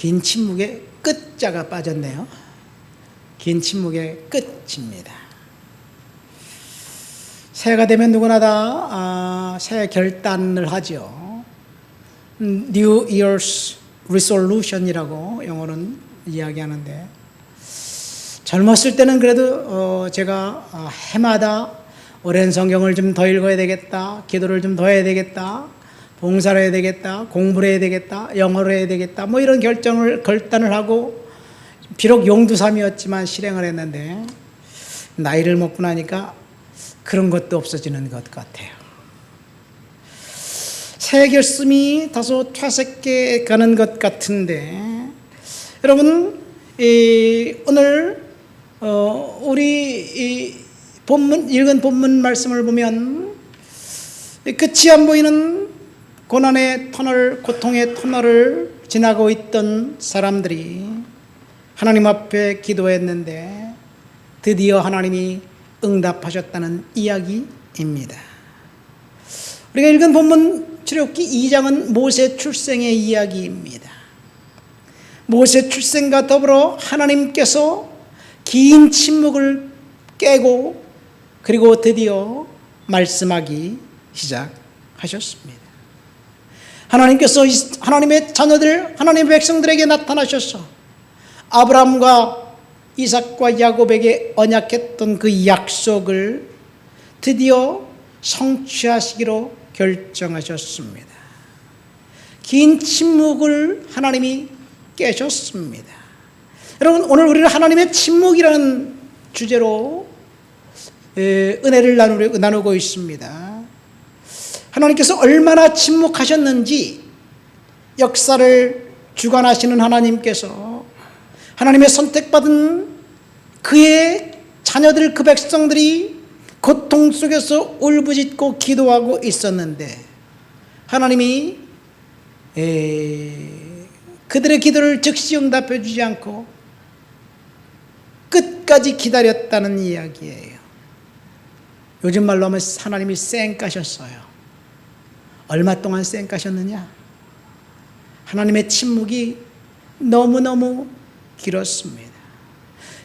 긴 침묵에 끝자가 빠졌네요. 긴 침묵의 끝입니다. 새해가 되면 누구나 다 새해 결단을 하죠. New Year's Resolution이라고 영어로는 이야기하는데, 젊었을 때는 그래도 제가 해마다 오랜 성경을 좀 더 읽어야 되겠다, 기도를 좀 더 해야 되겠다, 봉사를 해야 되겠다, 공부를 해야 되겠다, 영어를 해야 되겠다, 뭐 이런 결단을 하고, 비록 용두삼이었지만 실행을 했는데, 나이를 먹고 나니까 그런 것도 없어지는 것 같아요. 새해 결심이 다소 퇴색해 가는 것 같은데, 여러분, 오늘 우리 읽은 본문 말씀을 보면 끝이 안 보이는 고난의 터널, 고통의 터널을 지나고 있던 사람들이 하나님 앞에 기도했는데 드디어 하나님이 응답하셨다는 이야기입니다. 우리가 읽은 본문 출애굽기 2장은 모세 출생의 이야기입니다. 모세 출생과 더불어 하나님께서 긴 침묵을 깨고 그리고 드디어 말씀하기 시작하셨습니다. 하나님께서 하나님의 자녀들, 하나님의 백성들에게 나타나셔서 아브라함과 이삭과 야곱에게 언약했던 그 약속을 드디어 성취하시기로 결정하셨습니다. 긴 침묵을 하나님이 깨셨습니다. 여러분, 오늘 우리는 하나님의 침묵이라는 주제로 은혜를 나누고 있습니다. 하나님께서 얼마나 침묵하셨는지, 역사를 주관하시는 하나님께서 하나님의 선택받은 그의 자녀들, 그 백성들이 고통 속에서 울부짖고 기도하고 있었는데 하나님이 그들의 기도를 즉시 응답해 주지 않고 끝까지 기다렸다는 이야기예요. 요즘 말로 하면 하나님이 쌩까셨어요. 얼마 동안 쌩까셨느냐? 하나님의 침묵이 너무너무 길었습니다.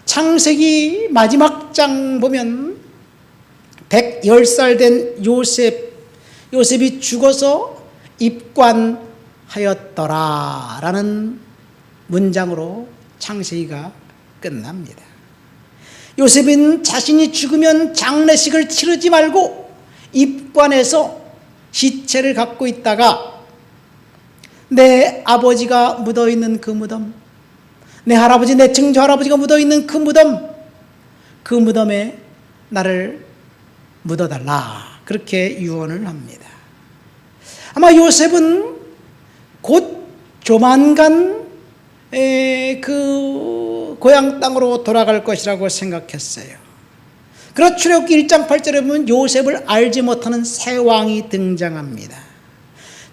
창세기 마지막 장 보면 110살 된 요셉이 죽어서 입관하였더라 라는 문장으로 창세기가 끝납니다. 요셉은 자신이 죽으면 장례식을 치르지 말고 입관해서 시체를 갖고 있다가 내 아버지가 묻어있는 그 무덤, 내 할아버지, 내 증조 할아버지가 묻어있는 그 무덤에 나를 묻어달라, 그렇게 유언을 합니다. 아마 요셉은 곧 조만간 그 고향 땅으로 돌아갈 것이라고 생각했어요. 그러나 출애굽기 1장 8절에 보면 요셉을 알지 못하는 새 왕이 등장합니다.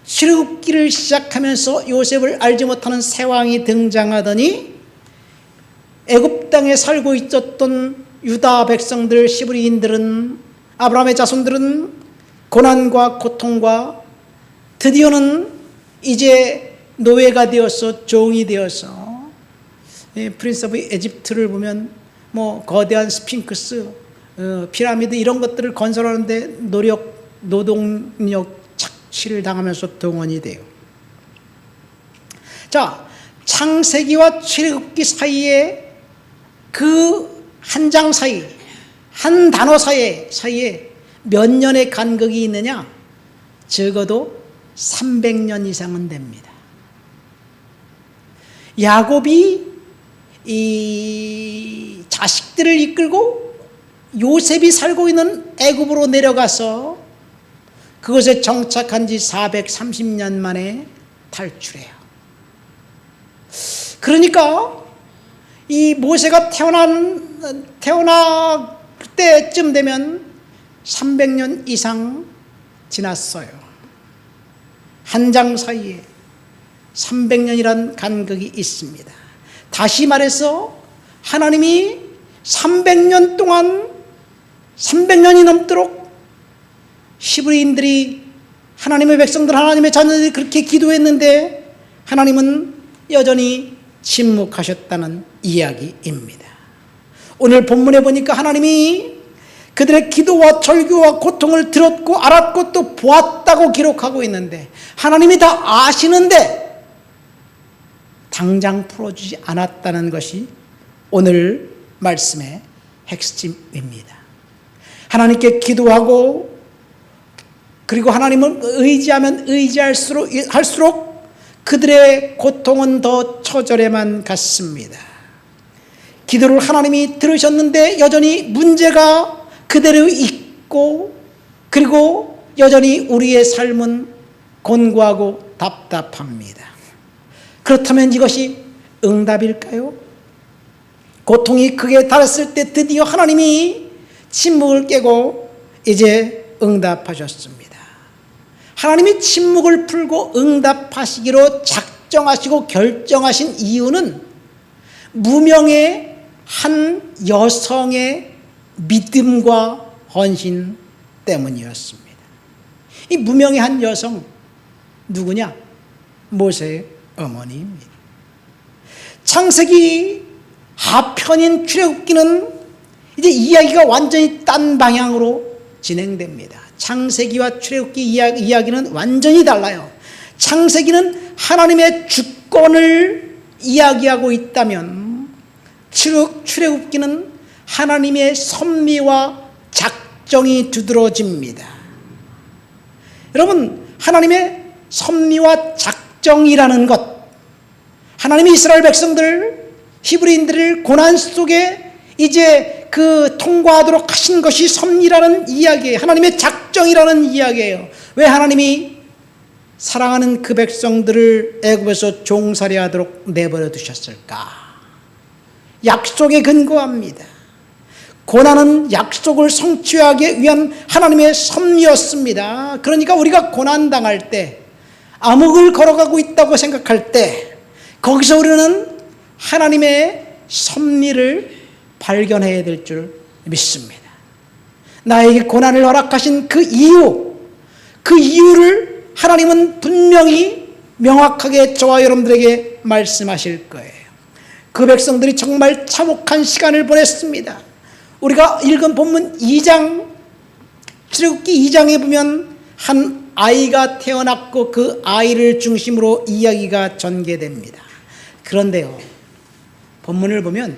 출애굽기를 시작하면서 요셉을 알지 못하는 새 왕이 등장하더니 애굽 땅에 살고 있었던 유다 백성들, 시브리인들은, 아브라함의 자손들은 고난과 고통과 드디어는 이제 노예가 되어서, 종이 되어서, 프린스 오브 이집트를 보면 뭐 거대한 스핑크스, 피라미드 이런 것들을 건설하는데 노동력 착취를 당하면서 동원이 돼요. 자, 창세기와 출애굽기 사이에 그 한 장 사이, 한 단어 사이에 몇 년의 간극이 있느냐? 적어도 300년 이상은 됩니다. 야곱이 이 자식들을 이끌고 요셉이 살고 있는 애굽으로 내려가서 그곳에 정착한 지 430년 만에 탈출해요. 그러니까 이 모세가 태어날 때쯤 되면 300년 이상 지났어요. 한 장 사이에 300년이란 간극이 있습니다. 다시 말해서 하나님이 300년 동안, 300년이 넘도록 히브리인들이, 하나님의 백성들, 하나님의 자녀들이 그렇게 기도했는데 하나님은 여전히 침묵하셨다는 이야기입니다. 오늘 본문에 보니까 하나님이 그들의 기도와 절규와 고통을 들었고 알았고 또 보았다고 기록하고 있는데, 하나님이 다 아시는데 당장 풀어주지 않았다는 것이 오늘 말씀의 핵심입니다. 하나님께 기도하고 그리고 하나님을 의지하면 할수록 그들의 고통은 더 처절해만 갔습니다. 기도를 하나님이 들으셨는데 여전히 문제가 그대로 있고, 그리고 여전히 우리의 삶은 곤고하고 답답합니다. 그렇다면 이것이 응답일까요? 고통이 크게 달했을 때 드디어 하나님이 침묵을 깨고 이제 응답하셨습니다. 하나님이 침묵을 풀고 응답하시기로 작정하시고 결정하신 이유는 무명의 한 여성의 믿음과 헌신 때문이었습니다. 이 무명의 한 여성 누구냐? 모세의 어머니입니다. 창세기 하편인 출애굽기는 이제 이야기가 완전히 딴 방향으로 진행됩니다. 창세기와 출애굽기 이야기는 완전히 달라요. 창세기는 하나님의 주권을 이야기하고 있다면 출애굽기는 하나님의 섭리와 작정이 두드러집니다. 여러분, 하나님의 섭리와 작정이라는 것, 하나님이 이스라엘 백성들, 히브리인들을 고난 속에 이제 그 통과하도록 하신 것이 섭리라는 이야기예요. 하나님의 작정이라는 이야기예요. 왜 하나님이 사랑하는 그 백성들을 애굽에서 종살이 하도록 내버려 두셨을까? 약속에 근거합니다. 고난은 약속을 성취하기 위한 하나님의 섭리였습니다. 그러니까 우리가 고난당할 때, 암흑을 걸어가고 있다고 생각할 때 거기서 우리는 하나님의 섭리를 발견해야 될 줄 믿습니다. 나에게 고난을 허락하신 그 이유를 하나님은 분명히 명확하게 저와 여러분들에게 말씀하실 거예요. 그 백성들이 정말 참혹한 시간을 보냈습니다. 우리가 읽은 본문 2장, 출애굽기 2장에 보면 한 아이가 태어났고 그 아이를 중심으로 이야기가 전개됩니다. 그런데요, 본문을 보면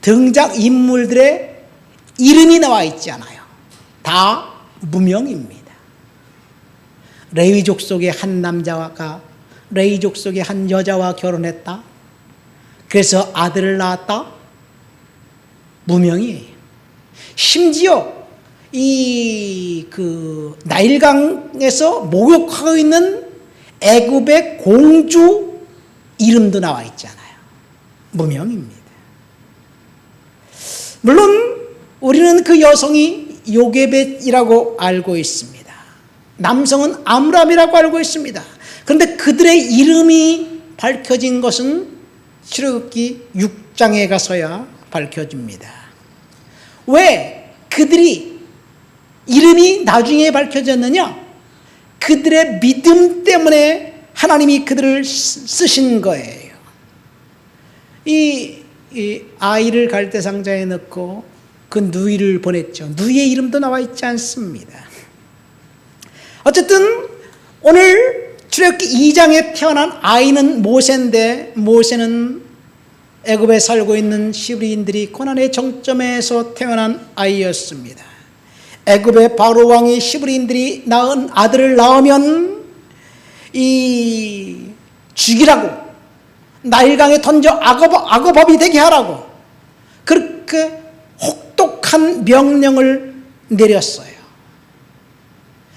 등장인물들의 이름이 나와 있지 않아요. 다 무명입니다. 레위족 속의 한 남자가 레위족 속의 한 여자와 결혼했다. 그래서 아들을 낳았다. 무명이에요. 심지어 그 나일강에서 목욕하고 있는 애굽의 공주 이름도 나와 있잖아요. 무명입니다. 물론 우리는 그 여성이 요게벳이라고 알고 있습니다. 남성은 암람이라고 알고 있습니다. 그런데 그들의 이름이 밝혀진 것은 출애굽기 6장에 가서야 밝혀집니다. 왜 그들이 이름이 나중에 밝혀졌느냐? 그들의 믿음 때문에 하나님이 그들을 쓰신 거예요. 이 아이를 갈대상자에 넣고 그 누이를 보냈죠. 누이의 이름도 나와 있지 않습니다. 어쨌든 오늘 출애굽기 2장에 태어난 아이는 모세인데, 모세는 애굽에 살고 있는 히브리인들이 고난의 정점에서 태어난 아이였습니다. 애굽의 바로 왕이 히브리인들이 낳은 아들을 낳으면 이 죽이라고, 나일강에 던져 악어밥이 되게 하라고 그렇게 혹독한 명령을 내렸어요.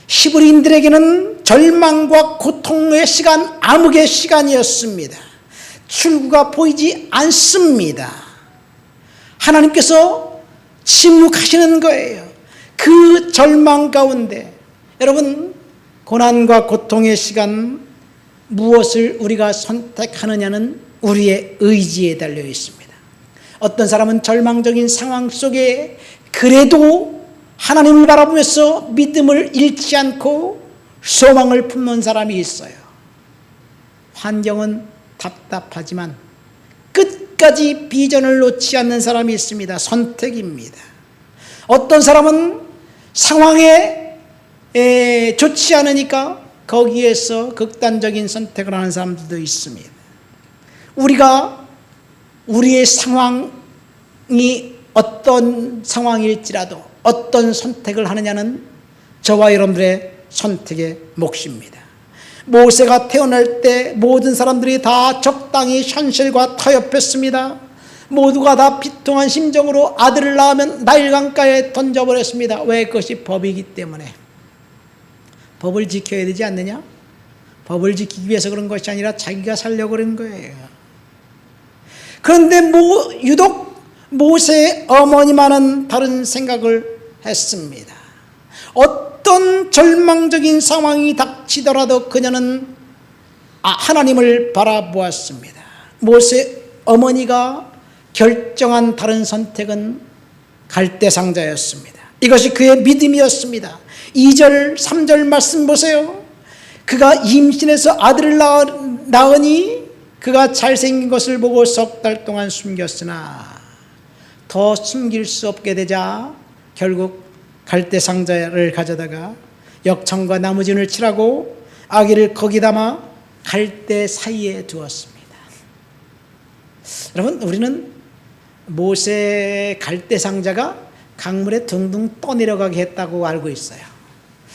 히브리인들에게는 절망과 고통의 시간, 암흑의 시간이었습니다. 출구가 보이지 않습니다. 하나님께서 침묵하시는 거예요. 그 절망 가운데 여러분, 고난과 고통의 시간, 무엇을 우리가 선택하느냐는 우리의 의지에 달려 있습니다. 어떤 사람은 절망적인 상황 속에 그래도 하나님을 바라보면서 믿음을 잃지 않고 소망을 품는 사람이 있어요. 환경은 답답하지만 끝까지 비전을 놓지 않는 사람이 있습니다. 선택입니다. 어떤 사람은 상황에 좋지 않으니까 거기에서 극단적인 선택을 하는 사람들도 있습니다. 우리가 우리의 상황이 어떤 상황일지라도 어떤 선택을 하느냐는 저와 여러분들의 선택의 몫입니다. 모세가 태어날 때 모든 사람들이 다 적당히 현실과 타협했습니다. 모두가 다 비통한 심정으로 아들을 낳으면 나일강가에 던져버렸습니다. 왜? 그것이 법이기 때문에. 법을 지켜야 되지 않느냐? 법을 지키기 위해서 그런 것이 아니라 자기가 살려고 그런 거예요. 그런데 유독 모세의 어머니만은 다른 생각을 했습니다. 어떤 절망적인 상황이 닥치더라도 그녀는 하나님을 바라보았습니다. 모세 어머니가 결정한 다른 선택은 갈대상자였습니다. 이것이 그의 믿음이었습니다. 2절 3절 말씀 보세요. 그가 임신해서 아들을 낳으니 그가 잘생긴 것을 보고 석 달 동안 숨겼으나 더 숨길 수 없게 되자 결국 갈대상자를 가져다가 역청과 나무진을 칠하고 아기를 거기 담아 갈대 사이에 두었습니다. 여러분, 우리는 모세 갈대상자가 강물에 둥둥 떠내려가게 했다고 알고 있어요.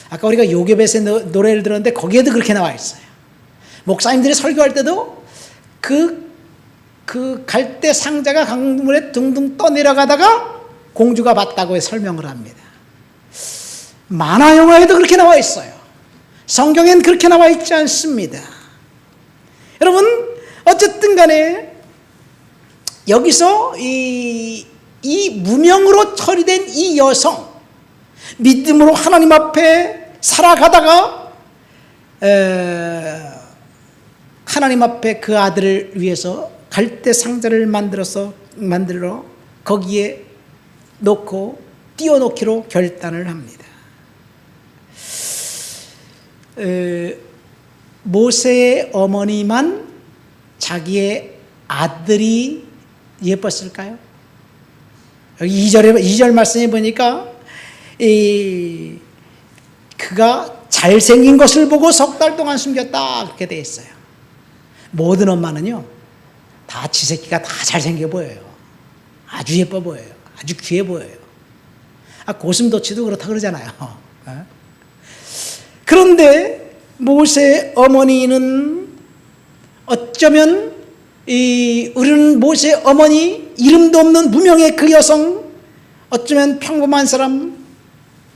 아까 우리가 요괴벳의 노래를 들었는데 거기에도 그렇게 나와 있어요. 목사님들이 설교할 때도 그 갈대상자가 강물에 둥둥 떠내려가다가 공주가 봤다고 설명을 합니다. 만화 영화에도 그렇게 나와 있어요. 성경엔 그렇게 나와 있지 않습니다. 여러분, 어쨌든 간에 여기서 이 무명으로 처리된 이 여성, 믿음으로 하나님 앞에 살아가다가 하나님 앞에 그 아들을 위해서 갈대상자를 만들어 거기에 놓고 띄워놓기로 결단을 합니다. 모세의 어머니만 자기의 아들이 예뻤을까요? 여기 2절 말씀에 보니까 그가 잘생긴 것을 보고 석 달 동안 숨겼다 그렇게 돼 있어요. 모든 엄마는요 다 지 새끼가 다 잘생겨 보여요. 아주 예뻐 보여요. 아주 귀해 보여요. 고슴도치도 그렇다 그러잖아요. 그런데 모세의 어머니는 어쩌면 우리는 모세의 어머니, 이름도 없는 무명의 그 여성, 어쩌면 평범한 사람,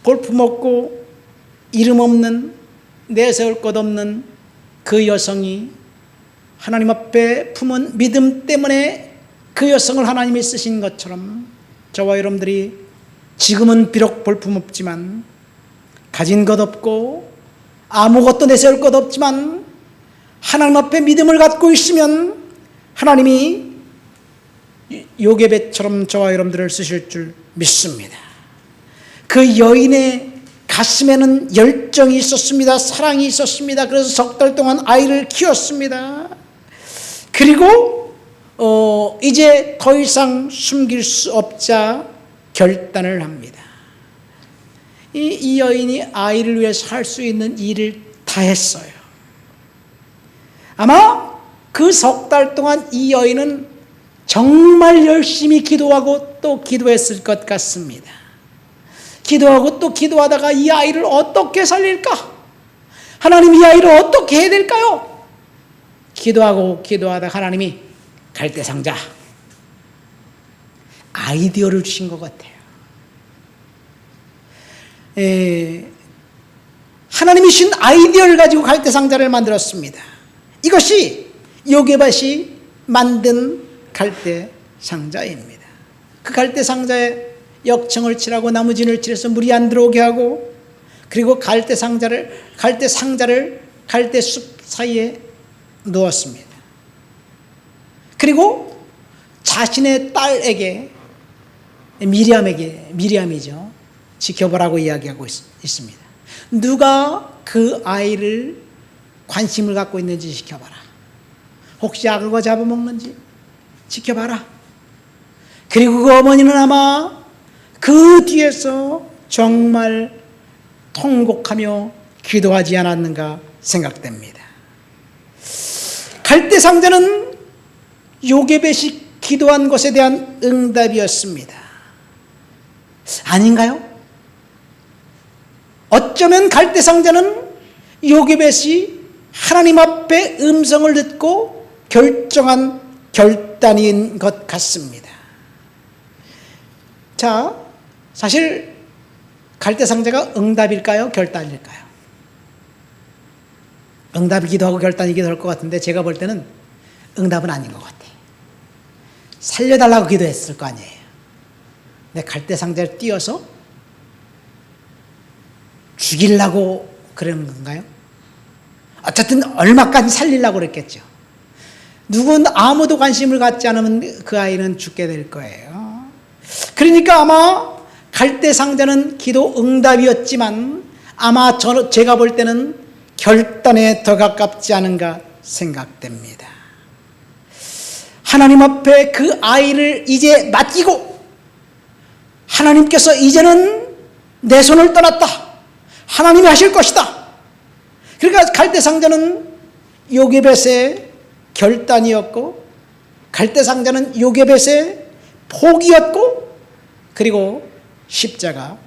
볼품없고 이름 없는, 내세울 것 없는 그 여성이 하나님 앞에 품은 믿음 때문에 그 여성을 하나님이 쓰신 것처럼 저와 여러분들이 지금은 비록 볼품없지만, 가진 것 없고 아무것도 내세울 것 없지만 하나님 앞에 믿음을 갖고 있으면 하나님이 요게벳처럼 저와 여러분들을 쓰실 줄 믿습니다. 그 여인의 가슴에는 열정이 있었습니다. 사랑이 있었습니다. 그래서 석 달 동안 아이를 키웠습니다. 그리고 이제 더 이상 숨길 수 없자 결단을 합니다. 이 여인이 아이를 위해서 할 수 있는 일을 다 했어요. 아마 그 석 달 동안 이 여인은 정말 열심히 기도하고 또 기도했을 것 같습니다. 기도하고 또 기도하다가 이 아이를 어떻게 살릴까? 하나님, 이 아이를 어떻게 해야 될까요? 기도하고 기도하다가 하나님이 갈대상자 아이디어를 주신 것 같아요. 하나님이 주신 아이디어를 가지고 갈대상자를 만들었습니다. 이것이 요게벳이 만든 갈대상자입니다. 그 갈대상자에 역청을 칠하고 나무진을 칠해서 물이 안 들어오게 하고, 그리고 갈대상자를 갈대숲 사이에 놓았습니다. 그리고 자신의 딸에게, 미리암이죠, 지켜보라고 이야기하고 있습니다. 누가 그 아이를 관심을 갖고 있는지 지켜봐라. 혹시 악어가 잡아먹는지 지켜봐라. 그리고 그 어머니는 아마 그 뒤에서 정말 통곡하며 기도하지 않았는가 생각됩니다. 갈대상자는 요게벳이 기도한 것에 대한 응답이었습니다. 아닌가요? 어쩌면 갈대상자는 요게벳이 하나님 앞에 음성을 듣고 결정한 결단인 것 같습니다. 자, 사실 갈대상자가 응답일까요? 결단일까요? 응답이기도 하고 결단이기도 할 것 같은데 제가 볼 때는 응답은 아닌 것 같아요. 살려달라고 기도했을 거 아니에요. 근데 갈대상자를 띄어서 죽이려고 그러는 건가요? 어쨌든 얼마까지 살리려고 그랬겠죠. 누군 아무도 관심을 갖지 않으면 그 아이는 죽게 될 거예요. 그러니까 아마 갈대상자는 기도 응답이었지만 아마 제가 볼 때는 결단에 더 가깝지 않은가 생각됩니다. 하나님 앞에 그 아이를 이제 맡기고 하나님께서 이제는 내 손을 떠났다. 하나님이 하실 것이다. 그러니까 갈대상자는 요게벳의 결단이었고 갈대상자는 요게벳의 포기였고 그리고 십자가였습니다.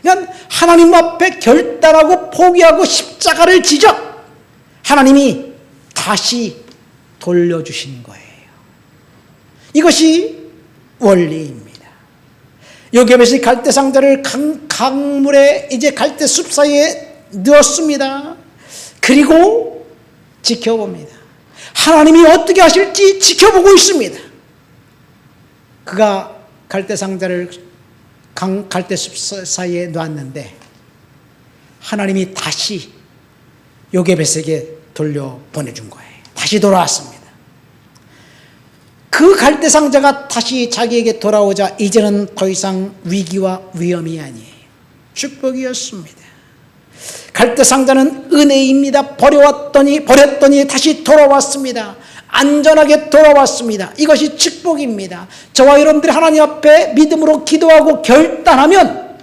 그러니까 하나님 앞에 결단하고 포기하고 십자가를 지져 하나님이 다시 돌려주신 거예요. 이것이 원리입니다. 요게벳이 갈대상자를 강물에 이제 갈대숲 사이에 넣었습니다. 그리고 지켜봅니다. 하나님이 어떻게 하실지 지켜보고 있습니다. 그가 갈대상자를 갈대숲 사이에 놓았는데 하나님이 다시 요게벳에게 돌려보내준 거예요. 다시 돌아왔습니다. 그 갈대상자가 다시 자기에게 돌아오자 이제는 더 이상 위기와 위험이 아니에요. 축복이었습니다. 갈대상자는 은혜입니다. 버렸더니 다시 돌아왔습니다. 안전하게 돌아왔습니다. 이것이 축복입니다. 저와 여러분들이 하나님 앞에 믿음으로 기도하고 결단하면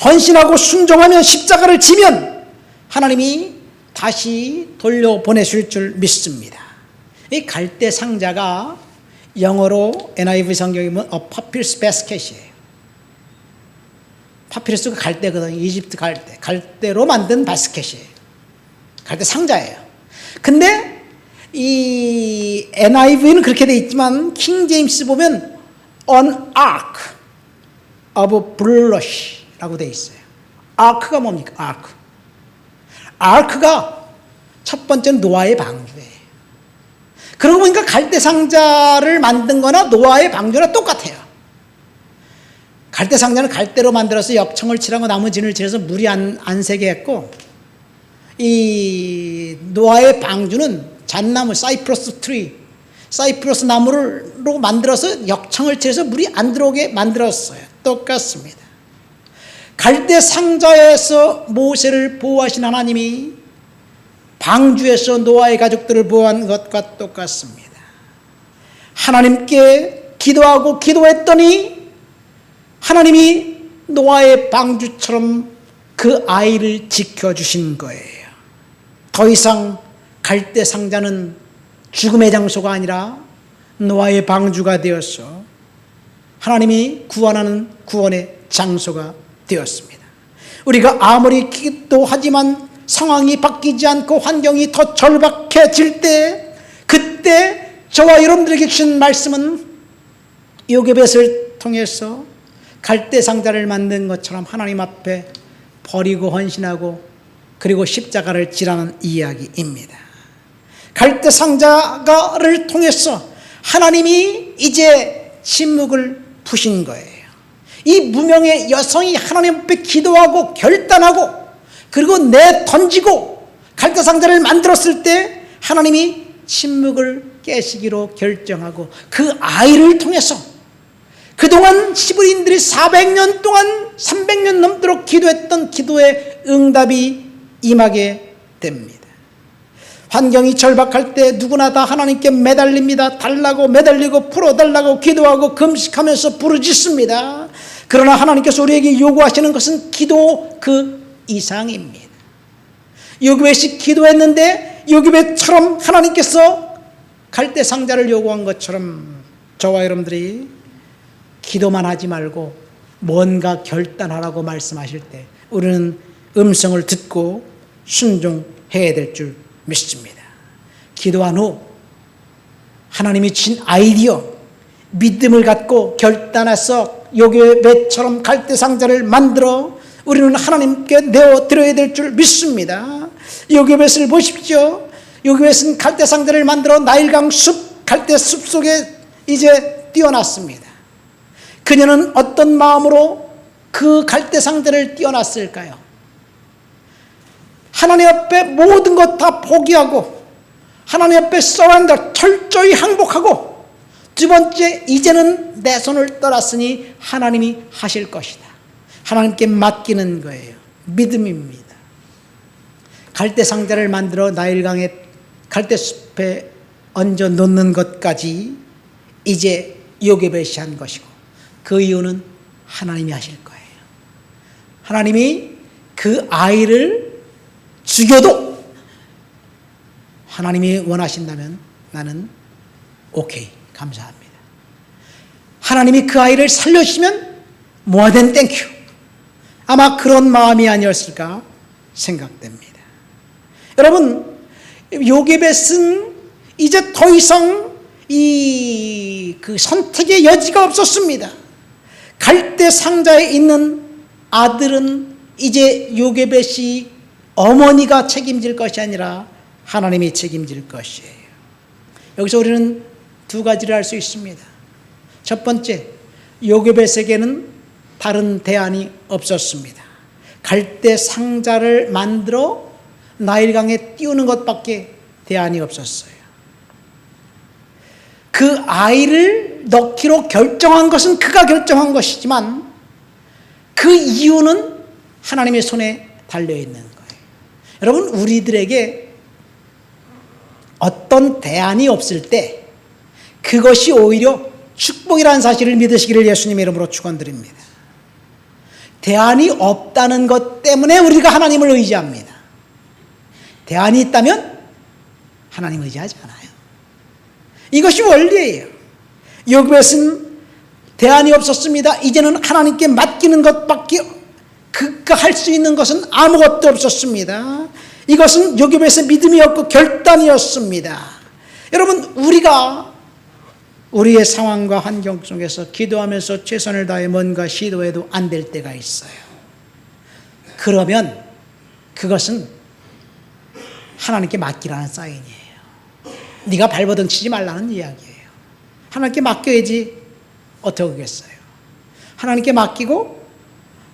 헌신하고 순종하면 십자가를 지면 하나님이 다시 돌려보내실 줄 믿습니다. 이 갈대상자가 영어로 NIV 성경에 보면 papyrus basket이에요. 파피루스가 갈대거든요. 이집트 갈대로 만든 바스켓이에요. 갈대 상자예요. 근데 이 NIV는 그렇게 돼 있지만 킹 제임스 보면 an ark of blush라고 돼 있어요. 아크가 뭡니까? 아크가 첫 번째는 노아의 방주예요. 그러고 보니까 갈대 상자를 만든 거나 노아의 방주나 똑같아요. 갈대 상자는 갈대로 만들어서 역청을 칠하고 나무 진을 칠해서 물이 안 새게 했고, 이 노아의 방주는 잣나무, 사이프러스 나무로 만들어서 역청을 칠해서 물이 안 들어오게 만들었어요. 똑같습니다. 갈대 상자에서 모세를 보호하신 하나님이 방주에서 노아의 가족들을 보호한 것과 똑같습니다. 하나님께 기도하고 기도했더니 하나님이 노아의 방주처럼 그 아이를 지켜주신 거예요. 더 이상 갈대 상자는 죽음의 장소가 아니라 노아의 방주가 되어서 하나님이 구원하는 구원의 장소가 되었습니다. 우리가 아무리 기도하지만 상황이 바뀌지 않고 환경이 더 절박해질 때, 그때 저와 여러분들에게 주신 말씀은 요게벳을 통해서 갈대 상자를 만든 것처럼 하나님 앞에 버리고 헌신하고 그리고 십자가를 지라는 이야기입니다. 갈대 상자를 통해서 하나님이 이제 침묵을 푸신 거예요. 이 무명의 여성이 하나님 앞에 기도하고 결단하고 그리고 내던지고 갈대 상자를 만들었을 때 하나님이 침묵을 깨시기로 결정하고 그 아이를 통해서 그동안 히브리인들이 400년 동안 300년 넘도록 기도했던 기도의 응답이 임하게 됩니다. 환경이 절박할 때 누구나 다 하나님께 매달립니다. 달라고 매달리고 풀어달라고 기도하고 금식하면서 부르짖습니다. 그러나 하나님께서 우리에게 요구하시는 것은 기도 그 이상입니다. 요기벳이 기도했는데 요기벳처럼 하나님께서 갈대 상자를 요구한 것처럼 저와 여러분들이 기도만 하지 말고 뭔가 결단하라고 말씀하실 때 우리는 음성을 듣고 순종해야 될 줄 믿습니다. 기도한 후 하나님이 주신 아이디어, 믿음을 갖고 결단해서 요기벳처럼 갈대 상자를 만들어 우리는 하나님께 내어드려야 될 줄 믿습니다. 요기벳을 보십시오. 요기벳은 갈대 상자를 만들어 나일강 숲, 갈대 숲 속에 이제 띄어놨습니다. 그녀는 어떤 마음으로 그 갈대 상자를 띄어놨을까요? 하나님 앞에 모든 것 다 포기하고 하나님 앞에 서렌더 철저히 항복하고 두 번째, 이제는 내 손을 떠났으니 하나님이 하실 것이다. 하나님께 맡기는 거예요. 믿음입니다. 갈대 상자를 만들어 나일강에 갈대숲에 얹어 놓는 것까지 이제 요게벳이 한 것이고 그 이유는 하나님이 하실 거예요. 하나님이 그 아이를 죽여도 하나님이 원하신다면 나는 오케이, 감사합니다. 하나님이 그 아이를 살려주시면 뭐하든 땡큐. 아마 그런 마음이 아니었을까 생각됩니다. 여러분, 요게벳은 이제 더 이상 그 선택의 여지가 없었습니다. 갈대 상자에 있는 아들은 이제 요게벳이 어머니가 책임질 것이 아니라 하나님이 책임질 것이에요. 여기서 우리는 두 가지를 알 수 있습니다. 첫 번째, 요게벳에게는 다른 대안이 없었습니다. 갈대 상자를 만들어 나일강에 띄우는 것밖에 대안이 없었어요. 그 아이를 넣기로 결정한 것은 그가 결정한 것이지만 그 이유는 하나님의 손에 달려있는 거예요. 여러분, 우리들에게 어떤 대안이 없을 때 그것이 오히려 축복이라는 사실을 믿으시기를 예수님의 이름으로 축원드립니다. 대안이 없다는 것 때문에 우리가 하나님을 의지합니다. 대안이 있다면 하나님 의지하지 않아요. 이것이 원리예요. 요게벳은 대안이 없었습니다. 이제는 하나님께 맡기는 것밖에 그가 할 수 있는 것은 아무것도 없었습니다. 이것은 요게벳의 믿음이었고 결단이었습니다. 여러분, 우리가 우리의 상황과 환경 속에서 기도하면서 최선을 다해 뭔가 시도해도 안 될 때가 있어요. 그러면 그것은 하나님께 맡기라는 사인이에요. 네가 발버둥 치지 말라는 이야기예요. 하나님께 맡겨야지 어떻게 하겠어요. 하나님께 맡기고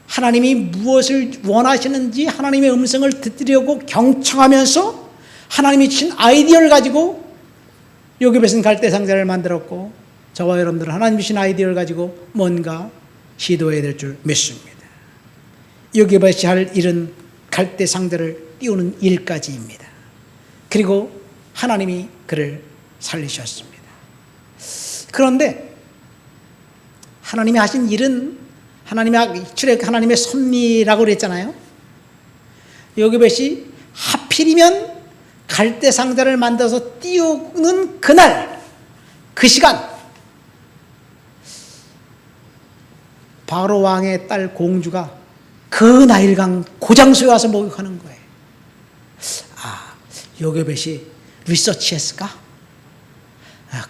하나님이 무엇을 원하시는지 하나님의 음성을 듣으려고 경청하면서 하나님이 주신 아이디어를 가지고 요게벳은 갈대 상자를 만들었고 저와 여러분들은 하나님이 주신 아이디어를 가지고 뭔가 시도해야 될 줄 믿습니다. 요게벳이 할 일은 갈대 상자를 띄우는 일까지입니다. 그리고 하나님이 그를 살리셨습니다. 그런데 하나님이 하신 일은 하나님의 섭리라고 그랬잖아요. 요게벳이 하필이면 갈대 상자를 만들어서 띄우는 그날, 그 시간, 바로 왕의 딸 공주가 그 나일강 고장소에 와서 목욕하는 거예요. 아, 요게벳이 리서치했을까?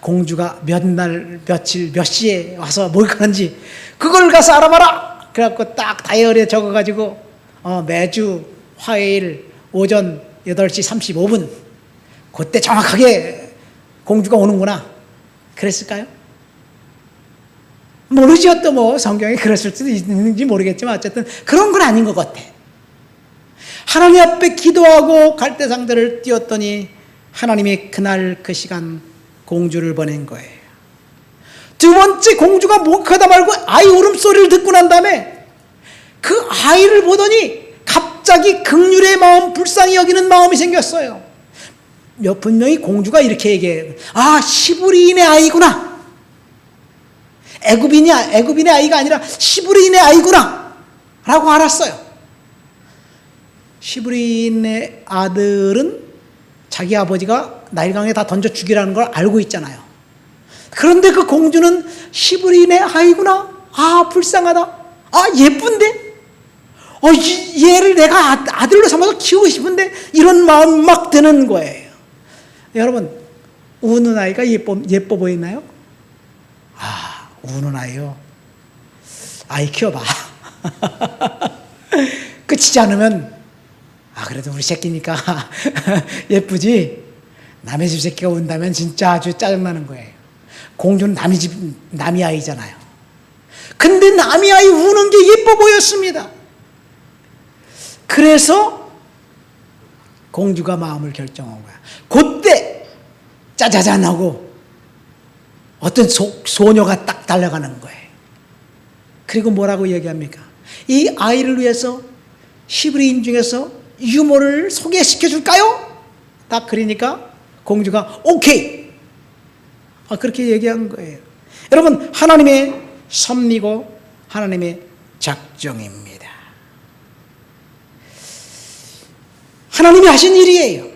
공주가 몇 날, 며칠, 몇 시에 와서 목욕하는지 그걸 가서 알아봐라! 그래갖고 딱 다이어리에 적어가지고 매주 화요일 오전 8시 35분 그때 정확하게 공주가 오는구나. 그랬을까요? 모르죠. 또 뭐 성경에 그랬을 수도 있는지 모르겠지만 어쨌든 그런 건 아닌 것 같아. 하나님 앞에 기도하고 갈대 상자를 띄웠더니 하나님이 그날 그 시간 공주를 보낸 거예요. 두 번째, 공주가 목하다 말고 아이 울음소리를 듣고 난 다음에 그 아이를 보더니 갑자기 긍휼의 마음, 불쌍히 여기는 마음이 생겼어요. 분명히 공주가 이렇게 얘기해요. 아, 시브리인의 아이구나. 애굽인의 아이가 아니라 시브리인의 아이구나 라고 알았어요. 시브리인의 아들은 자기 아버지가 나일강에 다 던져 죽이라는 걸 알고 있잖아요. 그런데 그 공주는 시브리인의 아이구나. 아, 불쌍하다. 아, 예쁜데. 얘를 내가 아들로 삼아서 키우고 싶은데 이런 마음 막 드는 거예요. 여러분, 우는 아이가 예뻐 보이나요? 아, 우는 아이요. 아이 키워봐. 끝이지 않으면, 아, 그래도 우리 새끼니까 예쁘지? 남의 집 새끼가 운다면 진짜 아주 짜증나는 거예요. 공주는 남의 아이잖아요. 근데 남의 아이 우는 게 예뻐 보였습니다. 그래서 공주가 마음을 결정한 거야. 그때 짜자잔 하고 어떤 소녀가 딱 달려가는 거예요. 그리고 뭐라고 얘기합니까? 이 아이를 위해서 시브리인 중에서 유모를 소개시켜 줄까요? 딱 그러니까 공주가 오케이. 그렇게 얘기한 거예요. 여러분, 하나님의 섭리고 하나님의 작정입니다. 하나님이 하신 일이에요.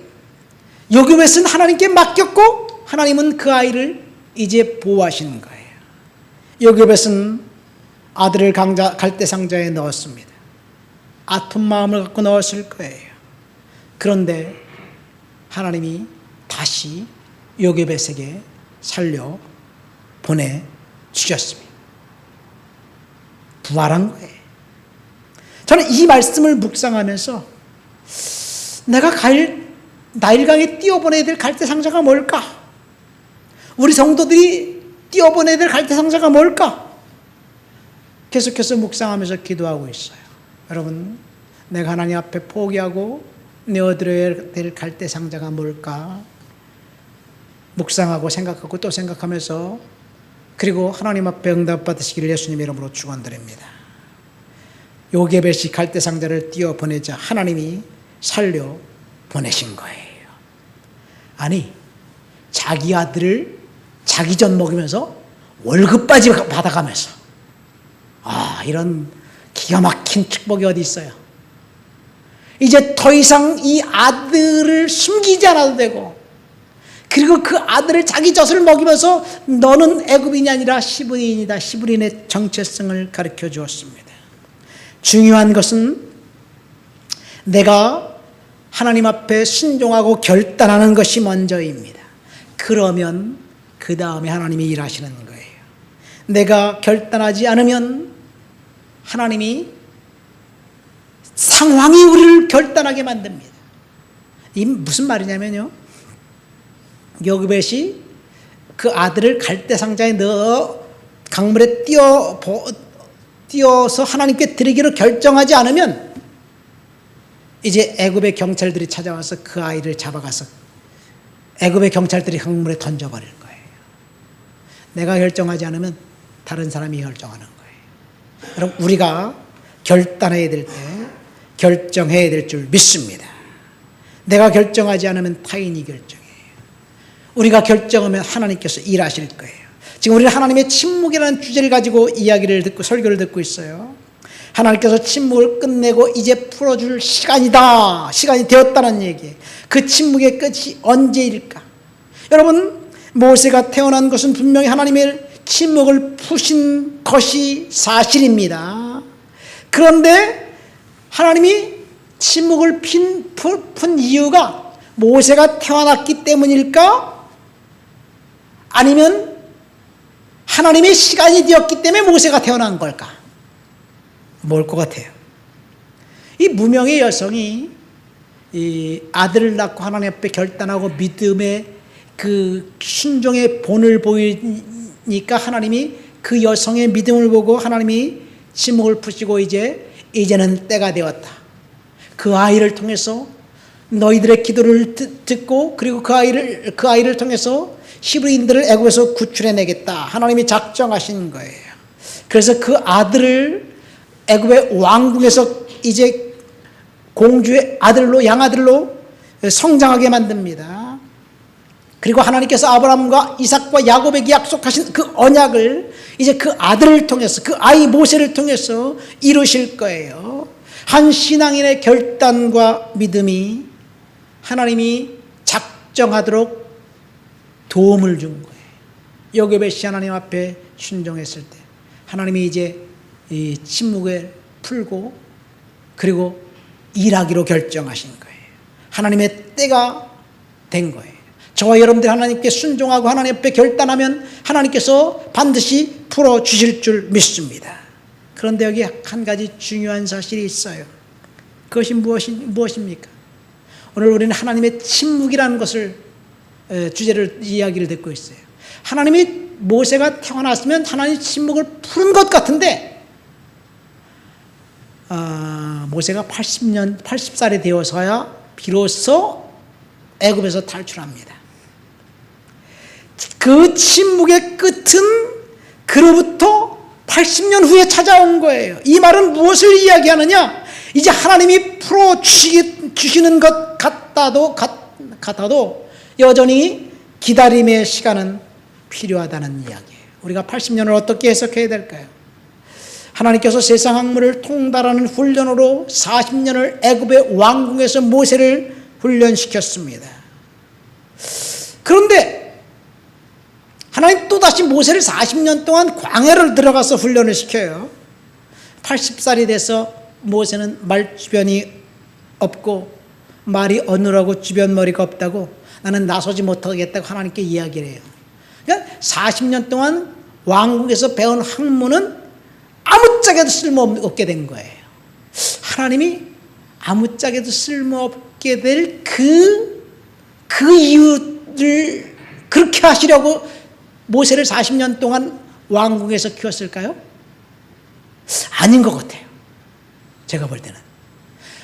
요금에서는 하나님께 맡겼고 하나님은 그 아이를 이제 보호하시는 거예요. 요금에서는 아들을 갈대상자에 넣었습니다. 아픈 마음을 갖고 넣었을 거예요. 그런데 하나님이 다시 요게벳에게 살려 보내주셨습니다. 부활한 거예요. 저는 이 말씀을 묵상하면서 내가 나일강에 띄워보내야 될 갈대상자가 뭘까? 우리 성도들이 띄워보내야 될 갈대상자가 뭘까? 계속해서 묵상하면서 기도하고 있어요. 여러분, 내가 하나님 앞에 포기하고 내어드려야 될 갈대상자가 뭘까? 묵상하고 생각하고 또 생각하면서, 그리고 하나님 앞에 응답받으시기를 예수님 이름으로 축원드립니다. 요게벳이 갈대상자를 띄워보내자 하나님이 살려 보내신 거예요. 아니, 자기 아들을 자기 전 먹이면서 월급까지 받아가면서, 이런 기가 막힌 축복이 어디 있어요? 이제 더 이상 이 아들을 숨기지 않아도 되고, 그리고 그 아들을 자기 젖을 먹이면서 너는 애굽인이 아니라 시브리인이다. 시브리인의 정체성을 가르쳐 주었습니다. 중요한 것은 내가 하나님 앞에 순종하고 결단하는 것이 먼저입니다. 그러면 그 다음에 하나님이 일하시는 거예요. 내가 결단하지 않으면 하나님이 상황이 우리를 결단하게 만듭니다. 이 무슨 말이냐면요, 요게벳이 그 아들을 갈대상자에 넣어 강물에 띄어서 하나님께 드리기로 결정하지 않으면 이제 애굽의 경찰들이 찾아와서 그 아이를 잡아가서 애굽의 경찰들이 강물에 던져버릴 거예요. 내가 결정하지 않으면 다른 사람이 결정하는 거예요. 여러분, 우리가 결단해야 될 때 결정해야 될 줄 믿습니다. 내가 결정하지 않으면 타인이 결정해요. 우리가 결정하면 하나님께서 일하실 거예요. 지금 우리는 하나님의 침묵이라는 주제를 가지고 이야기를 듣고 설교를 듣고 있어요. 하나님께서 침묵을 끝내고 이제 풀어줄 시간이다. 시간이 되었다는 얘기예요. 그 침묵의 끝이 언제일까? 여러분, 모세가 태어난 것은 분명히 하나님의 침묵을 푸신 것이 사실입니다. 그런데 하나님이 침묵을 푼 이유가 모세가 태어났기 때문일까? 아니면 하나님의 시간이 되었기 때문에 모세가 태어난 걸까? 뭘 것 같아요? 이 무명의 여성이 이 아들을 낳고 하나님 앞에 결단하고 믿음의 그 순종의 본을 보이니까 하나님이 그 여성의 믿음을 보고 하나님이 침묵을 푸시고 이제는 때가 되었다. 그 아이를 통해서 너희들의 기도를 듣고, 그리고 그 아이를 통해서 히브리인들을 애굽에서 구출해내겠다. 하나님이 작정하신 거예요. 그래서 그 아들을 애굽의 왕궁에서 이제 공주의 아들로, 양아들로 성장하게 만듭니다. 그리고 하나님께서 아브라함과 이삭과 야곱에게 약속하신 그 언약을 이제 그 아들을 통해서, 그 아이 모세를 통해서 이루실 거예요. 한 신앙인의 결단과 믿음이 하나님이 작정하도록 도움을 준 거예요. 여굣의 하나님 앞에 순종했을 때 하나님이 이제 이 침묵을 풀고 그리고 일하기로 결정하신 거예요. 하나님의 때가 된 거예요. 저와 여러분들이 하나님께 순종하고 하나님 앞에 결단하면 하나님께서 반드시 풀어주실 줄 믿습니다. 그런데 여기 한 가지 중요한 사실이 있어요. 그것이 무엇입니까? 오늘 우리는 하나님의 침묵이라는 것을 주제를 이야기를 듣고 있어요. 하나님이 모세가 태어났으면 하나님 침묵을 푸는 것 같은데 모세가 80살이 되어서야 비로소 애굽에서 탈출합니다. 그 침묵의 끝은 그로부터 80년 후에 찾아온 거예요. 이 말은 무엇을 이야기하느냐? 이제 하나님이 풀어주시는 것 같아도 여전히 기다림의 시간은 필요하다는 이야기예요. 우리가 80년을 어떻게 해석해야 될까요? 하나님께서 세상 학문을 통달하는 훈련으로 40년을 애굽의 왕궁에서 모세를 훈련시켰습니다. 그런데 하나님 또다시 모세를 40년 동안 광야를 들어가서 훈련을 시켜요. 80살이 돼서 모세는 말주변이 없고 말이 어눌하고 주변 머리가 없다고 나는 나서지 못하겠다고 하나님께 이야기를 해요. 그러니까 40년 동안 왕궁에서 배운 학문은 아무짝에도 쓸모없게 된 거예요. 하나님이 아무짝에도 쓸모없게 될 그 이유를 그렇게 하시려고 모세를 40년 동안 왕궁에서 키웠을까요? 아닌 것 같아요. 제가 볼 때는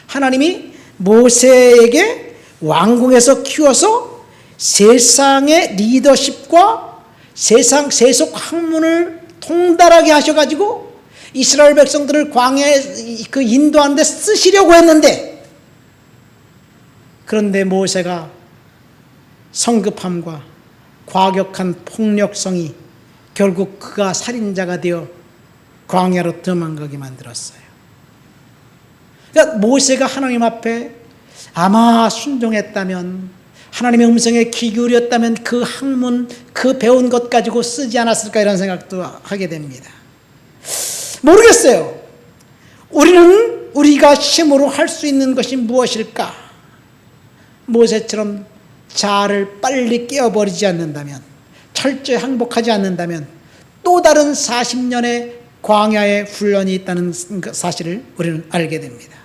하나님이 모세에게 왕궁에서 키워서 세상의 리더십과 세상 세속 학문을 통달하게 하셔가지고 이스라엘 백성들을 광야에 그 인도하는 데 쓰시려고 했는데, 그런데 모세가 성급함과 과격한 폭력성이 결국 그가 살인자가 되어 광야로 도망가게 만들었어요. 그러니까 모세가 하나님 앞에 아마 순종했다면, 하나님의 음성에 귀 기울였다면 그 학문, 그 배운 것 가지고 쓰지 않았을까 이런 생각도 하게 됩니다. 모르겠어요. 우리가 힘으로 할 수 있는 것이 무엇일까? 모세처럼 자아를 빨리 깨어버리지 않는다면, 철저히 항복하지 않는다면 또 다른 40년의 광야의 훈련이 있다는 사실을 우리는 알게 됩니다.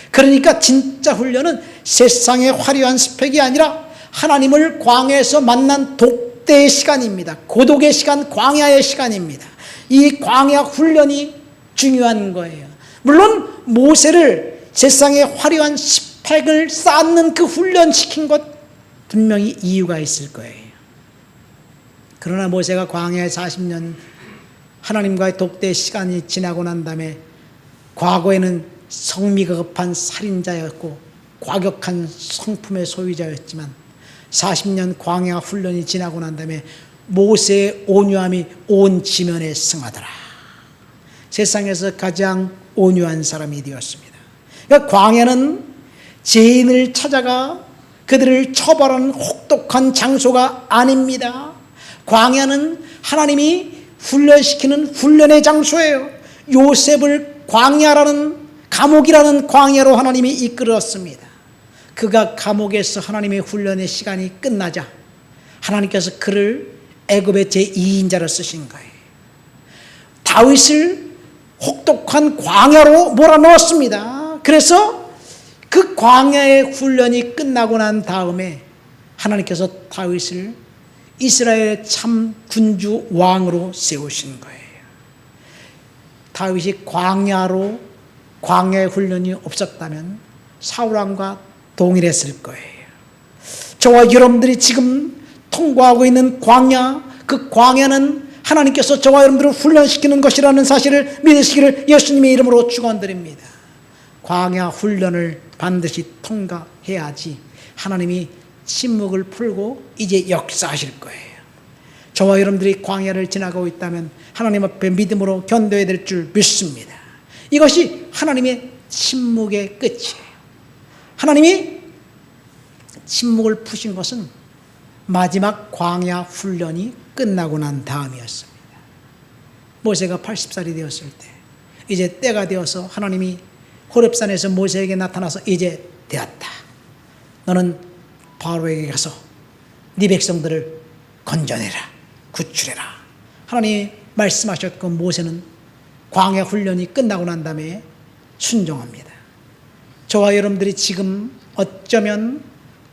그러니까 진짜 훈련은 세상의 화려한 스펙이 아니라 하나님을 광야에서 만난 독대의 시간입니다. 고독의 시간, 광야의 시간입니다. 이 광야 훈련이 중요한 거예요. 물론 모세를 세상의 화려한 스펙을 쌓는 그 훈련시킨 것 분명히 이유가 있을 거예요. 그러나 모세가 광야에 40년 하나님과의 독대의 시간이 지나고 난 다음에 과거에는 성미가 급한 살인자였고 과격한 성품의 소유자였지만 40년 광야 훈련이 지나고 난 다음에 모세의 온유함이 온 지면에 승하더라. 세상에서 가장 온유한 사람이 되었습니다. 그러니까 광야는 죄인을 찾아가 그들을 처벌하는 혹독한 장소가 아닙니다. 광야는 하나님이 훈련시키는 훈련의 장소예요. 요셉을 광야라는, 감옥이라는 광야로 하나님이 이끌었습니다. 그가 감옥에서 하나님의 훈련의 시간이 끝나자 하나님께서 그를 애굽의 제2인자로 쓰신 거예요. 다윗을 혹독한 광야로 몰아넣었습니다. 그래서 그 광야의 훈련이 끝나고 난 다음에 하나님께서 다윗을 이스라엘의 참 군주 왕으로 세우신 거예요. 다윗이 광야의 훈련이 없었다면 사울왕과 동일했을 거예요. 저와 여러분들이 지금 통과하고 있는 광야, 그 광야는 하나님께서 저와 여러분들을 훈련시키는 것이라는 사실을 믿으시기를 예수님의 이름으로 축원드립니다. 광야 훈련을 반드시 통과해야지 하나님이 침묵을 풀고 이제 역사하실 거예요. 저와 여러분들이 광야를 지나가고 있다면 하나님 앞에 믿음으로 견뎌야 될 줄 믿습니다. 이것이 하나님의 침묵의 끝이에요. 하나님이 침묵을 푸신 것은 마지막 광야 훈련이 끝나고 난 다음이었습니다. 모세가 80살이 되었을 때 이제 때가 되어서 하나님이 호렙산에서 모세에게 나타나서 이제 되었다. 너는 바로에게 가서 네 백성들을 건져내라. 구출해라. 하나님이 말씀하셨고 모세는 광야 훈련이 끝나고 난 다음에 순종합니다. 저와 여러분들이 지금 어쩌면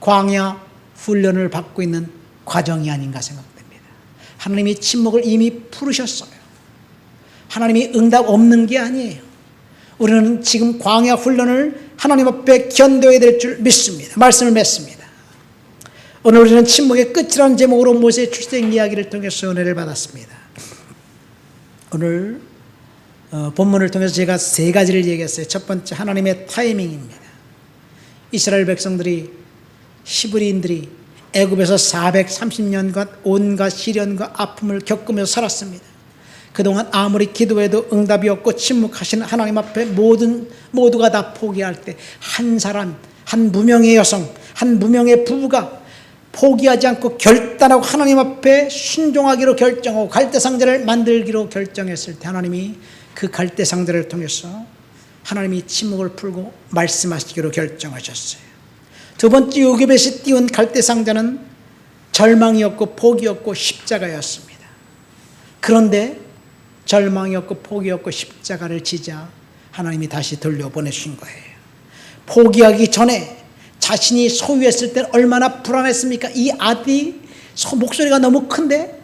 광야 훈련을 받고 있는 과정이 아닌가 생각됩니다. 하나님이 침묵을 이미 풀으셨어요. 하나님이 응답 없는 게 아니에요. 우리는 지금 광야 훈련을 하나님 앞에 견뎌야 될 줄 믿습니다. 말씀을 맺습니다. 오늘 우리는 침묵의 끝이라는 제목으로 모세의 출생 이야기를 통해서 은혜를 받았습니다. 오늘 본문을 통해서 제가 세 가지를 얘기했어요. 첫 번째, 하나님의 타이밍입니다. 이스라엘 백성들이, 히브리인들이 애굽에서 430년간 온갖 시련과 아픔을 겪으면서 살았습니다. 그동안 아무리 기도해도 응답이 없고 침묵하시는 하나님 앞에 모두가 다 포기할 때 한 사람, 한 무명의 여성, 한 무명의 부부가 포기하지 않고 결단하고 하나님 앞에 순종하기로 결정하고 갈대상자를 만들기로 결정했을 때 하나님이 그 갈대상자를 통해서 하나님이 침묵을 풀고 말씀하시기로 결정하셨어요. 두 번째, 요게벳이 띄운 갈대상자는 절망이었고 포기였고 십자가였습니다. 그런데 절망이었고 포기였고 십자가를 지자 하나님이 다시 돌려보내신 거예요. 포기하기 전에 자신이 소유했을 때는 얼마나 불안했습니까? 이 아들이 목소리가 너무 큰데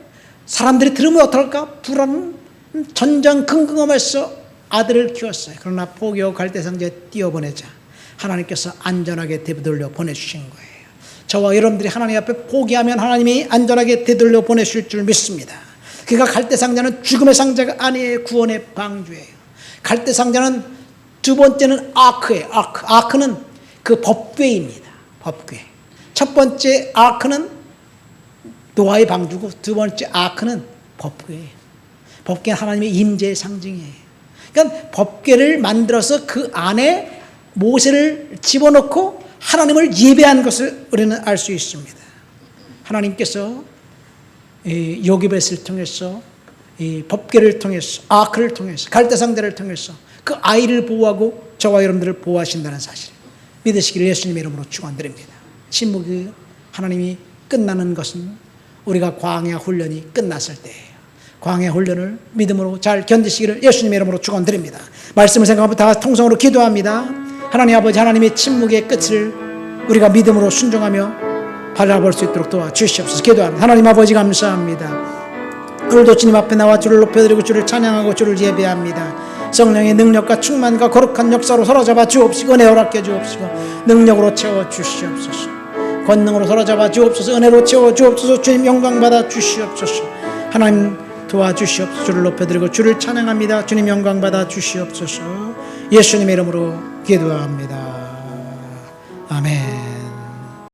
사람들이 들으면 어떨까? 불안, 전전긍긍하면서 아들을 키웠어요. 그러나 포기하고 갈대상자에 띄워보내자 하나님께서 안전하게 되돌려 보내주신 거예요. 저와 여러분들이 하나님 앞에 포기하면 하나님이 안전하게 되돌려 보내실 줄 믿습니다. 그가 갈대상자는 죽음의 상자가 아니에요. 구원의 방주예요. 갈대상자는 두 번째는 아크예요. 아크는 그 법궤입니다. 법궤. 첫 번째 아크는 노아의 방주고 두 번째 아크는 법궤예요. 법궤는 하나님의 임재의 상징이에요. 그러니까 법궤를 만들어서 그 안에 모세를 집어넣고 하나님을 예배한 것을 우리는 알 수 있습니다. 하나님께서 요게벳을 통해서 법궤를 통해서 아크를 통해서 갈대상자를 통해서 그 아이를 보호하고 저와 여러분들을 보호하신다는 사실 믿으시기를 예수님의 이름으로 축원드립니다. 침묵이 하나님이 끝나는 것은 우리가 광야 훈련이 끝났을 때예요. 광야 훈련을 믿음으로 잘 견디시기를 예수님의 이름으로 축원드립니다. 말씀을 생각하고 다 통성으로 기도합니다. 하나님 아버지, 하나님의 침묵의 끝을 우리가 믿음으로 순종하며 바라볼 수 있도록 도와주시옵소서. 기도합니다. 하나님 아버지 감사합니다. 오늘도 주님 앞에 나와 주를 높여드리고 주를 찬양하고 주를 예배합니다. 성령의 능력과 충만과 거룩한 역사로 사로잡아 주옵시고 은혜 허락해 주옵시고 능력으로 채워 주시옵소서. 권능으로 사로잡아 주옵소서. 은혜로 채워 주옵소서. 주님 영광 받아 주시옵소서. 하나님 도와주시옵소서. 주를 높여드리고 주를 찬양합니다. 주님 영광 받아 주시옵소서. 예수님의 이름으로 기도합니다. 아멘.